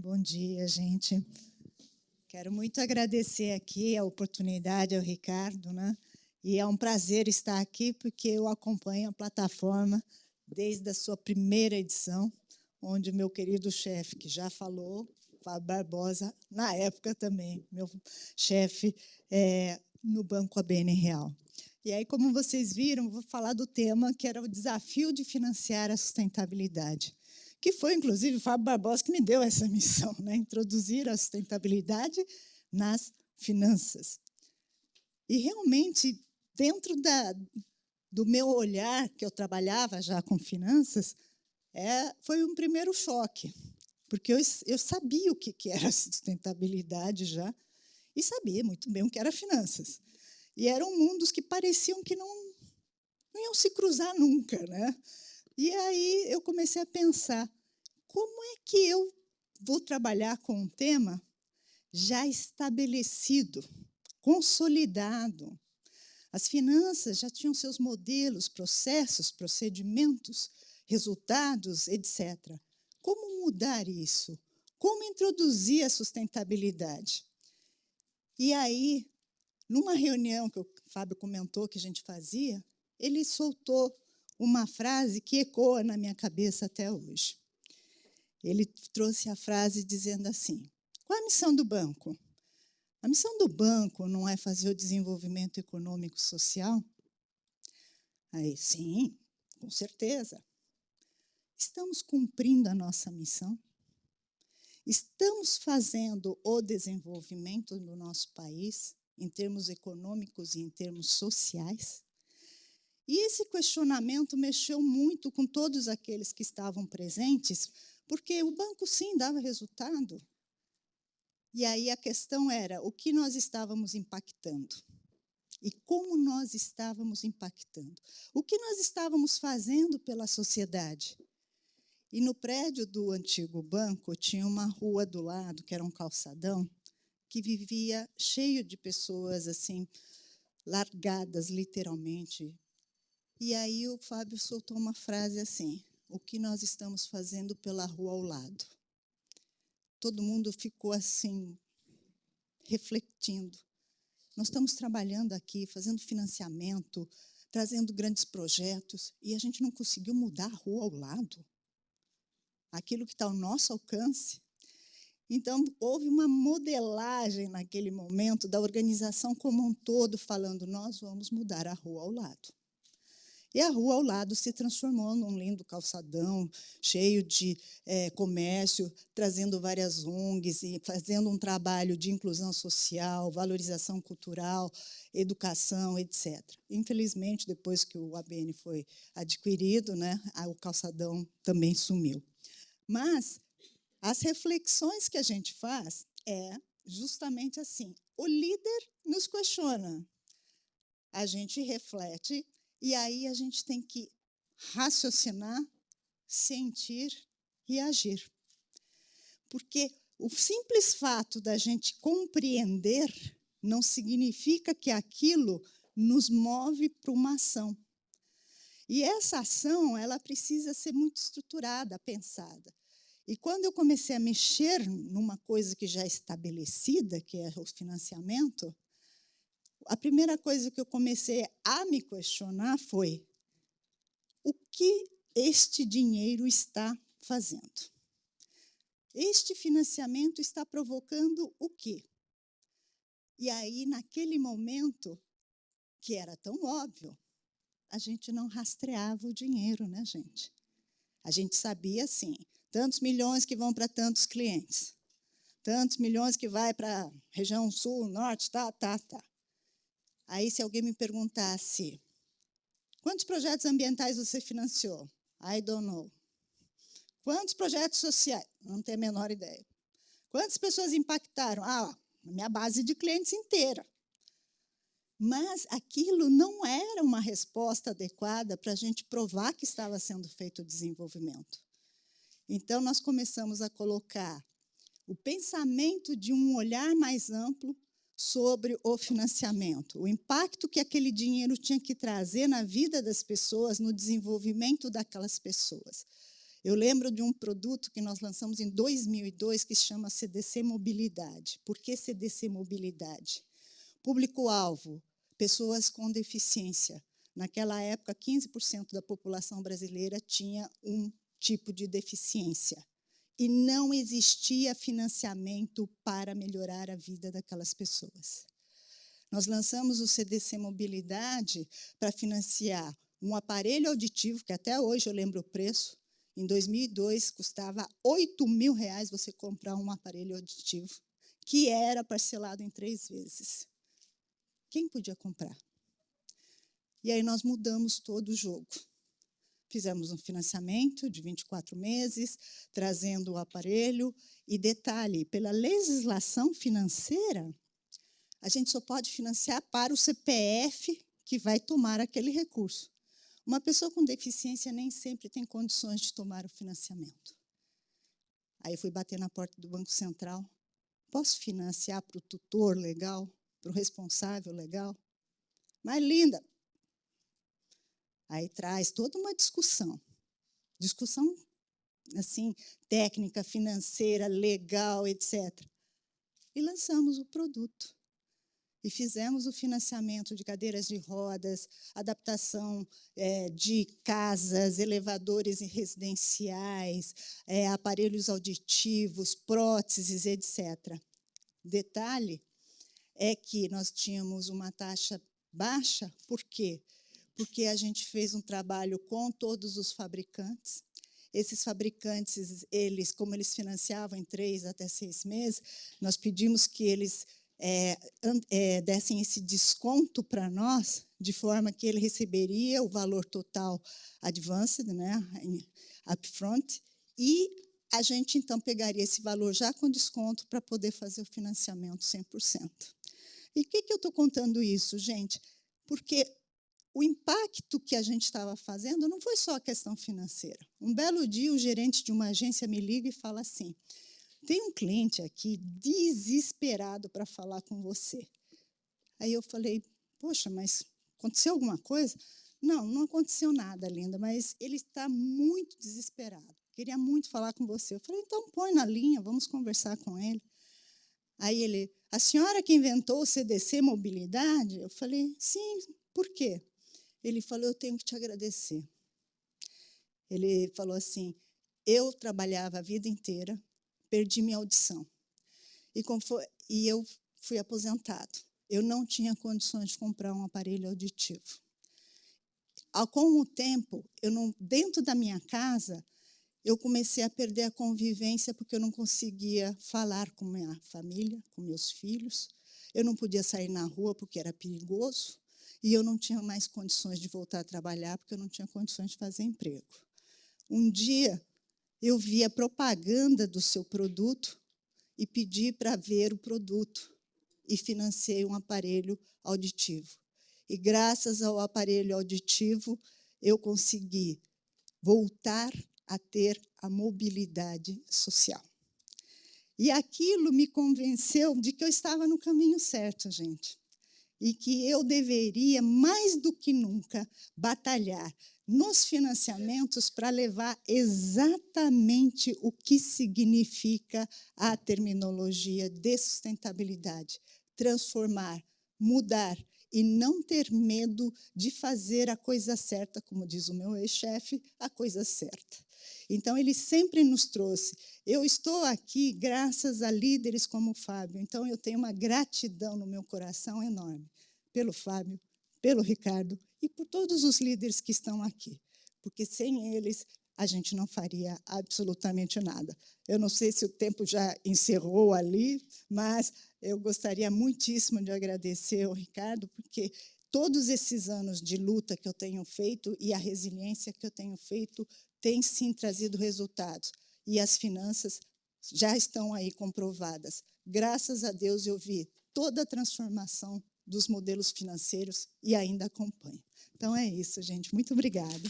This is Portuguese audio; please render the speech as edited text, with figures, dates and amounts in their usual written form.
Bom dia, gente. Quero muito agradecer aqui a oportunidade ao Ricardo, né? E é um prazer estar aqui, porque eu acompanho a plataforma desde a sua primeira edição, onde o meu querido chefe, que já falou, Fábio Barbosa, na época também, meu chefe no Banco ABN Real. E aí, como vocês viram, vou falar do tema que era o desafio de financiar a sustentabilidade, que foi, inclusive, o Fábio Barbosa que me deu essa missão, né? Introduzir a sustentabilidade nas finanças. E, realmente, dentro do meu olhar, que eu trabalhava já com finanças, foi um primeiro choque, porque eu sabia o que era sustentabilidade já, e sabia muito bem o que era finanças. E eram mundos que pareciam que não iam se cruzar nunca, né? E aí eu comecei a pensar, como é que eu vou trabalhar com um tema já estabelecido, consolidado? As finanças já tinham seus modelos, processos, procedimentos, resultados, etc. Como mudar isso? Como introduzir a sustentabilidade? E aí, numa reunião que o Fábio comentou que a gente fazia, ele soltou uma frase que ecoa na minha cabeça até hoje. Ele trouxe a frase dizendo assim: qual a missão do banco? A missão do banco não é fazer o desenvolvimento econômico e social? Aí, sim, com certeza. Estamos cumprindo a nossa missão? Estamos fazendo o desenvolvimento do nosso país, em termos econômicos e em termos sociais? E esse questionamento mexeu muito com todos aqueles que estavam presentes, porque o banco, sim, dava resultado. E aí a questão era o que nós estávamos impactando e como nós estávamos impactando. O que nós estávamos fazendo pela sociedade. E no prédio do antigo banco tinha uma rua do lado, que era um calçadão, que vivia cheio de pessoas assim, largadas literalmente. E aí o Fábio soltou uma frase assim: o que nós estamos fazendo pela rua ao lado? Todo mundo ficou assim, refletindo. Nós estamos trabalhando aqui, fazendo financiamento, trazendo grandes projetos, e a gente não conseguiu mudar a rua ao lado? Aquilo que está ao nosso alcance? Então, houve uma modelagem naquele momento da organização como um todo, falando, nós vamos mudar a rua ao lado. E a rua ao lado se transformou num lindo calçadão, cheio de comércio, trazendo várias ONGs e fazendo um trabalho de inclusão social, valorização cultural, educação, etc. Infelizmente, depois que o ABN foi adquirido, né, o calçadão também sumiu. Mas as reflexões que a gente faz é justamente assim. O líder nos questiona. A gente reflete e aí a gente tem que raciocinar, sentir e agir. Porque o simples fato da gente compreender não significa que aquilo nos move para uma ação. E essa ação, ela precisa ser muito estruturada, pensada. E quando eu comecei a mexer numa coisa que já é estabelecida, que é o financiamento, a primeira coisa que eu comecei a me questionar foi: o que este dinheiro está fazendo? Este financiamento está provocando o quê? E aí, naquele momento, que era tão óbvio, a gente não rastreava o dinheiro, né, gente? A gente sabia, assim, tantos milhões que vão para tantos clientes, tantos milhões que vai para a região sul, norte, tá. Aí, se alguém me perguntasse, quantos projetos ambientais você financiou? I don't know. Quantos projetos sociais? Não tenho a menor ideia. Quantas pessoas impactaram? Minha base de clientes inteira. Mas aquilo não era uma resposta adequada para a gente provar que estava sendo feito o desenvolvimento. Então, nós começamos a colocar o pensamento de um olhar mais amplo sobre o financiamento, o impacto que aquele dinheiro tinha que trazer na vida das pessoas, no desenvolvimento daquelas pessoas. Eu lembro de um produto que nós lançamos em 2002, que se chama CDC Mobilidade. Por que CDC Mobilidade? Público-alvo, pessoas com deficiência. Naquela época, 15% da população brasileira tinha um tipo de deficiência. E não existia financiamento para melhorar a vida daquelas pessoas. Nós lançamos o CDC Mobilidade para financiar um aparelho auditivo, que até hoje eu lembro o preço. Em 2002, custava R$8.000 você comprar um aparelho auditivo, que era parcelado em 3 vezes. Quem podia comprar? E aí nós mudamos todo o jogo. Fizemos um financiamento de 24 meses, trazendo o aparelho. E detalhe, pela legislação financeira, a gente só pode financiar para o CPF que vai tomar aquele recurso. Uma pessoa com deficiência nem sempre tem condições de tomar o financiamento. Aí eu fui bater na porta do Banco Central. Posso financiar para o tutor legal, para o responsável legal? Mas, linda, aí traz toda uma discussão assim, técnica, financeira, legal, etc. E lançamos o produto. E fizemos o financiamento de cadeiras de rodas, adaptação de casas, elevadores residenciais, aparelhos auditivos, próteses, etc. Detalhe é que nós tínhamos uma taxa baixa, por quê? Porque a gente fez um trabalho com todos os fabricantes. Esses fabricantes, como eles financiavam em 3 até 6 meses, nós pedimos que eles dessem esse desconto para nós, de forma que ele receberia o valor total advanced, né, upfront, e a gente, então, pegaria esse valor já com desconto para poder fazer o financiamento 100%. E por que eu estou contando isso, gente? Porque o impacto que a gente estava fazendo não foi só a questão financeira. Um belo dia, o gerente de uma agência me liga e fala assim: tem um cliente aqui desesperado para falar com você. Aí eu falei: poxa, mas aconteceu alguma coisa? Não, não aconteceu nada, linda, mas ele está muito desesperado. Queria muito falar com você. Eu falei: então põe na linha, vamos conversar com ele. Aí ele: a senhora que inventou o CDC Mobilidade? Eu falei: sim, por quê? Ele falou: eu tenho que te agradecer. Ele falou assim: eu trabalhava a vida inteira, perdi minha audição. E eu fui aposentado. Eu não tinha condições de comprar um aparelho auditivo. Com o tempo, dentro da minha casa, eu comecei a perder a convivência porque eu não conseguia falar com minha família, com meus filhos. Eu não podia sair na rua porque era perigoso. E eu não tinha mais condições de voltar a trabalhar porque eu não tinha condições de fazer emprego. Um dia, eu vi a propaganda do seu produto e pedi para ver o produto e financiei um aparelho auditivo. E, graças ao aparelho auditivo, eu consegui voltar a ter a mobilidade social. E aquilo me convenceu de que eu estava no caminho certo, gente. E que eu deveria, mais do que nunca, batalhar nos financiamentos para levar exatamente o que significa a terminologia de sustentabilidade. Transformar, mudar e não ter medo de fazer a coisa certa, como diz o meu ex-chefe, a coisa certa. Então, ele sempre nos trouxe. Eu estou aqui graças a líderes como o Fábio, então eu tenho uma gratidão no meu coração enorme pelo Fábio, pelo Ricardo e por todos os líderes que estão aqui, porque sem eles a gente não faria absolutamente nada. Eu não sei se o tempo já encerrou ali, mas eu gostaria muitíssimo de agradecer ao Ricardo, porque todos esses anos de luta que eu tenho feito e a resiliência que eu tenho feito tem, sim, trazido resultados. E as finanças já estão aí comprovadas. Graças a Deus, eu vi toda a transformação dos modelos financeiros e ainda acompanho. Então, é isso, gente. Muito obrigada.